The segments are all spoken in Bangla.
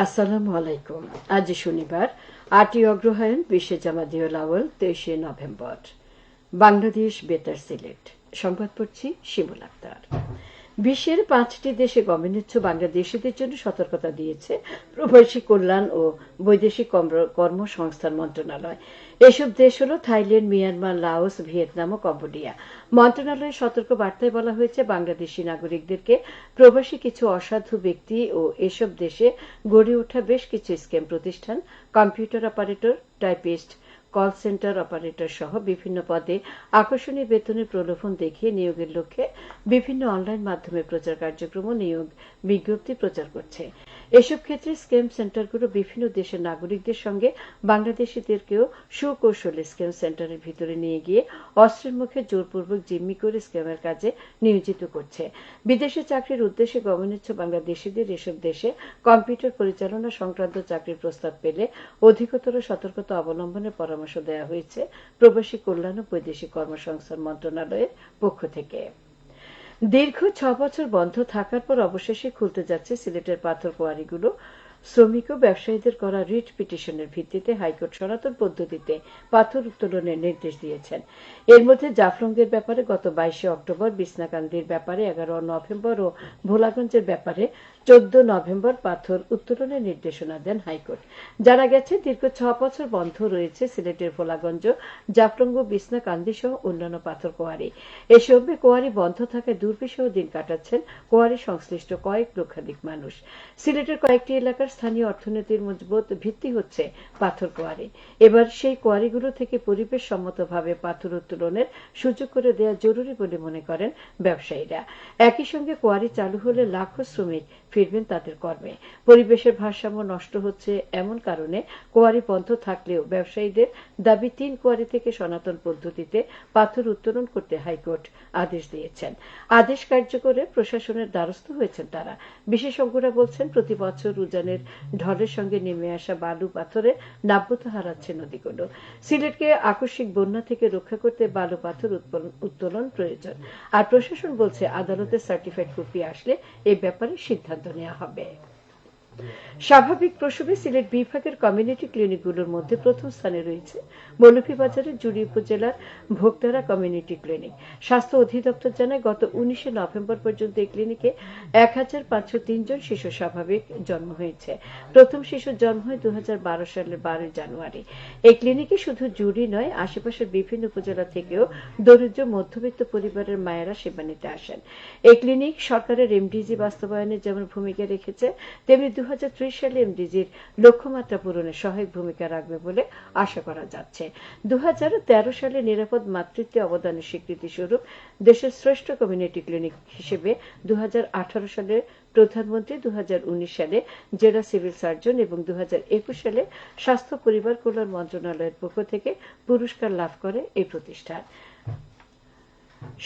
আসসালামু আলাইকুম। আজ শনিবার ৮ই অগ্রহায়ণ, ২০শে জামাদিউল আউয়াল, ২৩শে নভেম্বর। বাংলাদেশ বেতার সিলেট। সংবাদ পড়ছি শিমুল আক্তার। বিশ্বের ৫টি দেশে গমনেচ্ছু বাংলাদেশিদের জন্য সতর্কতা দিয়েছে প্রবাসী কল্যাণ ও বৈদেশিক কর্মসংস্থান মন্ত্রণালয়। এসব দেশ হল থাইল্যান্ড, মিয়ানমার, লাওস, ভিয়েতনাম ও কম্বোডিয়া। মন্ত্রণালয়ের সতর্ক বার্তায় বলা হয়েছে, বাংলাদেশি নাগরিকদেরকে প্রবাসী কিছু অসাধু ব্যক্তি ও এসব দেশে গড়ে ওঠা বেশ কিছু স্ক্যাম প্রতিষ্ঠান, computer operator, typist, call centre operator সহ বিভিন্ন পদে আকর্ষণীয় বেতনের প্রলোভন দেখিয়ে নিয়োগের লক্ষ্যে বিভিন্ন অনলাইন মাধ্যমে প্রচার কার্যক্রম ও নিয়োগ বিজ্ঞপ্তি প্রচার করছে। এসব ক্ষেত্রে স্ক্যাম সেন্টারগুলো বিভিন্ন দেশের নাগরিকদের সঙ্গে বাংলাদেশিদেরকেও সুকৌশলে স্ক্যাম সেন্টারের ভিতরে নিয়ে গিয়ে অস্ত্রের মুখে জোরপূর্বক জিম্মি করে স্ক্যামের কাজে নিয়োজিত করছে। বিদেশে চাকরির উদ্দেশ্যে গমনেচ্ছু বাংলাদেশিদের এসব দেশে কম্পিউটার পরিচালনা সংক্রান্ত চাকরির প্রস্তাব পেলে অধিকতর সতর্কতা অবলম্বনের পরামর্শ দেওয়া হয়েছে প্রবাসী কল্যাণ ও বৈদেশিক কর্মসংস্থান মন্ত্রণালয়ের পক্ষ থেকে। দীর্ঘ ৬ বছর বন্ধ থাকার পর অবশেষে খুলতে যাচ্ছে সিলেটের পাথর কোয়ারিগুলো। শ্রমিক ও ব্যবসায়ীদের করা রিট পিটিশনের ভিত্তিতে হাইকোর্ট সনাতন পদ্ধতিতে পাথর উত্তোলনের নির্দেশ দিয়েছেন। এর মধ্যে জাফলংয়ের ব্যাপারে গত ২২শে অক্টোবর, বিছনাকান্দির ব্যাপারে ১১ নভেম্বর ও ভোলাগঞ্জের ব্যাপারে ১৪ নভেম্বর পাথর উত্তোলনের নির্দেশনা দেন হাইকোর্ট। জানা গেছে, দীর্ঘ ৬ বছর বন্ধ রয়েছে সিলেটের ভোলাগঞ্জ, জাফলং ও বিছনাকান্দি সহ অন্যান্য পাথর কোয়ারি। এসব কোয়ারি বন্ধ থাকায় দুর্বিষহ দিন কাটাচ্ছেন কোয়ারি সংশ্লিষ্ট কয়েক লক্ষাধিক মানুষ। সিলেটের কয়েকটি এলাকার স্থানীয় অর্থনীতির মজবুত ভিত্তি হচ্ছে পাথর কোয়ারি। এবার সেই কোয়ারিগুলো থেকে পরিবেশ সম্মতভাবে পাথর উত্তোলনের সুযোগ করে দেওয়া জরুরি বলে মনে করেন ব্যবসায়ীরা। একই সঙ্গে কোয়ারি চালু হলে লাখো শ্রমিক ফিরবেন তাদের কর্মে। পরিবেশের ভারসাম্য নষ্ট হচ্ছে এমন কারণে কোয়ারি বন্ধ থাকলেও ব্যবসায়ীদের দাবি ৩ কোয়ারি থেকে সনাতন পদ্ধতিতে পাথর উত্তোলন করতে হাইকোর্ট আদেশ দিয়েছেন। আদেশ কার্যকরে প্রশাসনের দ্বারস্থ হয়েছেন তারা। বিশেষজ্ঞরা বলছেন, প্রতি বছর উজানের ঢলের সঙ্গে নেমে আসা বালু পাথরে নাব্যতা হারাচ্ছে নদীগুলো। সিলেটকে আকস্মিক বন্যা থেকে রক্ষা করতে বালু পাথর উত্তোলন প্রয়োজন। আর প্রশাসন বলছে, আদালতের সার্টিফাইড কপি আসলে এ ব্যাপারে সিদ্ধান্ত নেওয়া হবে। স্বাভাবিক প্রসবে সিলেট বিভাগের কমিউনিটি ক্লিনিকগুলোর মধ্যে প্রথম স্থানে রয়েছে মৌলভীবাজারের জুড়ি উপজেলার ভোক্তারা কমিউনিটি ক্লিনিক। স্বাস্থ্য অধিদপ্তর জানায়, গত ১৯শে নভেম্বর পর্যন্ত এই ক্লিনিকে ১৫০৩ জন শিশু স্বাভাবিক জন্ম হয়েছে। প্রথম শিশুর জন্ম হয় ২০১২ সালের ১২ জানুয়ারি। এই ক্লিনিকে শুধু জুড়ি নয়, আশেপাশের বিভিন্ন উপজেলা থেকেও দরিদ্র মধ্যবিত্ত পরিবারের মায়েরা সেবা নিতে আসেন। এই ক্লিনিক সরকারের এমডিজি বাস্তবায়নে যেমন ভূমিকা রেখেছে, তেমনি ২০৩০ সালে এমডিজির লক্ষ্যমাত্রা পূরণে সহায়ক ভূমিকা রাখবে বলে আশা করা যাচ্ছে। ২০১৩ সালে নিরাপদ মাতৃত্বে অবদানের স্বীকৃতি স্বরূপ দেশের শ্রেষ্ঠ কমিউনিটি ক্লিনিক হিসেবে ২০১৮ সালে প্রধানমন্ত্রী, ২০১৯ সালে জেলা সিভিল সার্জন এবং ২০২১ সালে স্বাস্থ্য পরিবার কল্যাণ মন্ত্রণালয়ের পক্ষ থেকে পুরস্কার লাভ করে এই প্রতিষ্ঠান।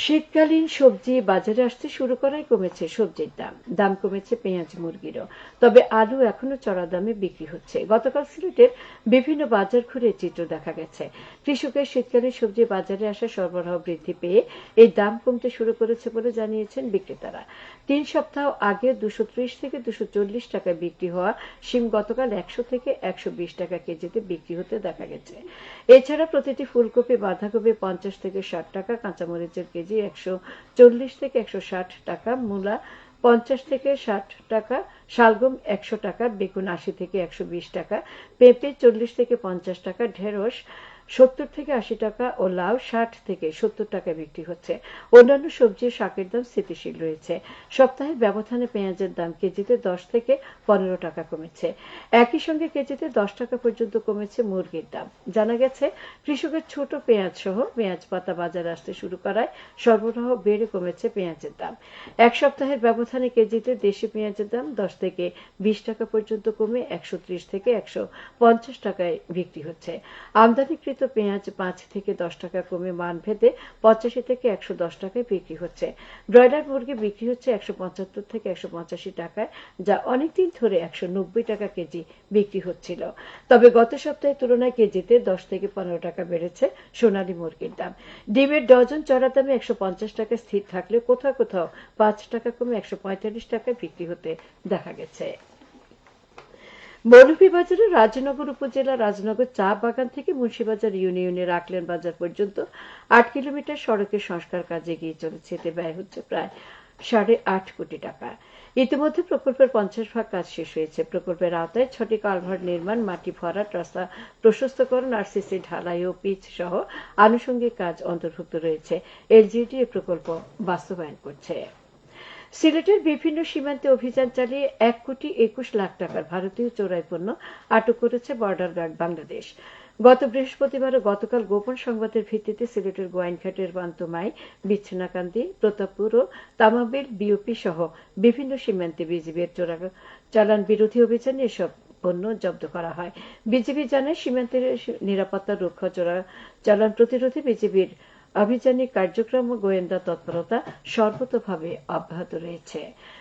শীতকালীন সবজি বাজারে আসতে শুরু করায় কমেছে সবজির দাম কমেছে পেঁয়াজ, মুরগিরও। তবে আলু এখনো চড়া দামে বিক্রি হচ্ছে। গতকাল সিলেটের বিভিন্ন বাজার ঘুরে চিত্র দেখা গেছে। কৃষকের শীতকালীন সবজি বাজারে আসা সরবরাহ বৃদ্ধি পেয়ে এই দাম কমতে শুরু করেছে বলে জানিয়েছেন বিক্রেতারা। ৩ সপ্তাহ আগে ২৩০ থেকে ২৪০ টাকায় বিক্রি হওয়া শিম গতকাল ১০০ থেকে ১২০ টাকা কেজিতে বিক্রি হতে দেখা গেছে। এছাড়া প্রতিটি ফুলকপি, বাঁধাকপি ৫০ থেকে ৬০ টাকা, কাঁচামরিচের কেজি ১৪০ থেকে ১৬০ টাকা, মূলা ৫০ থেকে ৬০ টাকা, শালগম ১০০ টাকা, বেগুন ৮০ থেকে ১২০ টাকা, পেঁপে ৪০ থেকে ৫০ টাকা, ঢেঁড়স ৭০ থেকে ৮০ টাকা ও লাউ ৬০ থেকে ৭০ টাকায় বিক্রি হচ্ছে। অন্যান্য সবজি ও শাকের দাম স্থিতিশীল রয়েছে। সপ্তাহের ব্যবধানে পেঁয়াজের দাম কেজিতে ১০ থেকে ১৫ টাকা কমেছে। একই সঙ্গে কেজিতে ১০ টাকা পর্যন্ত কমেছে মুরগির দাম। জানা গেছে, কৃষকের ছোট পেঁয়াজ সহ পেঁয়াজ পাতা বাজারে আসতে শুরু করায় সরবরাহ বেড়ে কমেছে পেঁয়াজের দাম। এক সপ্তাহের ব্যবধানে কেজিতে দেশি পেঁয়াজের দাম ১০ থেকে ২০ টাকা পর্যন্ত কমে ১৩০ থেকে ১৫০ টাকায় বিক্রি হচ্ছে। আমদানিকৃত পেঁয়াজ ৫ থেকে ১০ টাকা কমে মানভেদে ৮৫ থেকে ১১০ টাকায় বিক্রি হচ্ছে। ব্রয়লার মুরগি বিক্রি হচ্ছে ১৭৫ থেকে ১৮৫ টাকায়, যা অনেকদিন ধরে ১৯০ টাকা কেজি বিক্রি হচ্ছিল। তবে গত সপ্তাহের তুলনায় কেজিতে ১০ থেকে ১৫ টাকা বেড়েছে সোনালী মুরগির দাম। ডিমের ডজন চড়া দামে ১৫০ টাকা স্থির থাকলেও কোথাও কোথাও ৫ টাকা কমে ১৪৫ টাকায় বিক্রি হতে দেখা গেছে। মৌলভীবাজারের রাজনগর উপজেলা রাজনগর চা বাগান থেকে মুন্সিবাজার ইউনিয়নের রাকলেন বাজার পর্যন্ত ৮ কিলোমিটার সড়কের সংস্কার কাজে এগিয়ে চলেছে। এতে ব্যয় হচ্ছে প্রায় ৮.৫ কোটি টাকা। ইতিমধ্যে প্রকল্পের ৫০% কাজ শেষ হয়েছে। প্রকল্পের আওতায় ৬টি কালভার্ট নির্মাণ, মাটি ভরাট, রাস্তা প্রশস্তকরণ, আরসিসি ঢালাই ও পিচ সহ আনুষঙ্গিক কাজ অন্তর্ভুক্ত রয়েছে। এলজিইডি এ প্রকল্প বাস্তবায়ন করছে। সিলেটের বিভিন্ন সীমান্তে অভিযান চালিয়ে ১,২১,০০,০০০ টাকার ভারতীয় চোরাই পণ্য আটক করেছে বর্ডার গার্ড বাংলাদেশ। গত বৃহস্পতিবার ও গতকাল গোপন সংবাদের ভিত্তিতে সিলেটের গোয়াইনঘাটের পান্তমাই, বিছনাকান্দি, প্রতাপপুর ও তামাবিল বিওপি সহ বিভিন্ন সীমান্তে বিজিবির চোরাচালান বিরোধী অভিযানে এসব পণ্য জব্দ করা হয়। বিজিবি জানায়, সীমান্তের নিরাপত্তা রক্ষা, চোরাচালান প্রতিরোধে বিজিবির আভিযানিক কার্যক্রম ও গোয়েন্দা তৎপরতা সর্বতোভাবে অব্যাহত রয়েছে।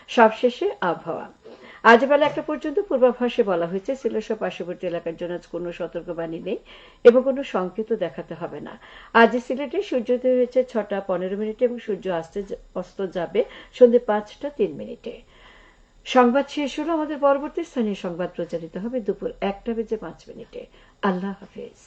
সবশেষে আবহাওয়া। আজ বেলা ১টা পর্যন্ত পূর্বাভাসে বলা হয়েছে সিলেট সহ পার্শ্ববর্তী এলাকার জন্য কোনো সতর্কবাণী নেই এবং কোনো সংকেতও দেখাতে হবে না। আজ সিলেটে সূর্যোদয় হয়েছে ৬টা ১৫ এবং সূর্য অস্ত যাবে সন্ধ্যে ৫টা ৩। সংবাদ শেষ হলো। আমাদের পরবর্তী স্থানীয় সংবাদ প্রচারিত হবে দুপুর ১টা বেজে ৫ মিনিটে। আল্লাহ হাফেজ।